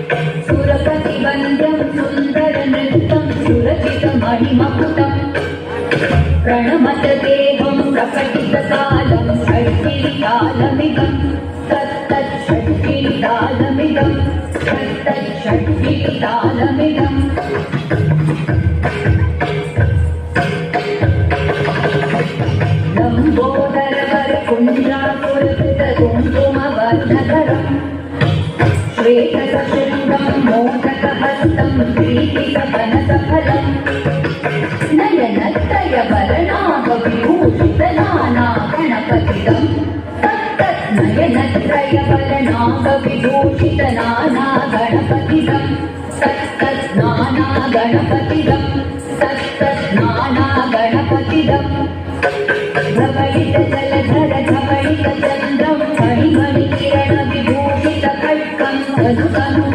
सुरपतिवन्द्यं सुन्दरनृत्यं सुरचितमणिमकुटम् प्रणमत देहं प्रकटितकालं षड्गिरितालमिदं तत्तच्छड्गिरितालमिदं तत्तच्छड्गिरितालमिदम् लम्बोदरवरकुञ्जाकुलकृतकुङ्कुमवर्णधरम् श्वेतसशृङ्गं मोदकहस्तं प्रीतिकवनसफलम् नयनत्रयवरणागविभूषितनानागणपतिदम् तत्तन्नयनत्रयवरणागविभूषितनानागणपतिदम् तत्तन्नानागणपतिदम् तत्तन्नानागणपतिदम् धवलितजलधर धवलितचन्द्रं मणिमणिकिरणविभूषितखड्गं तनु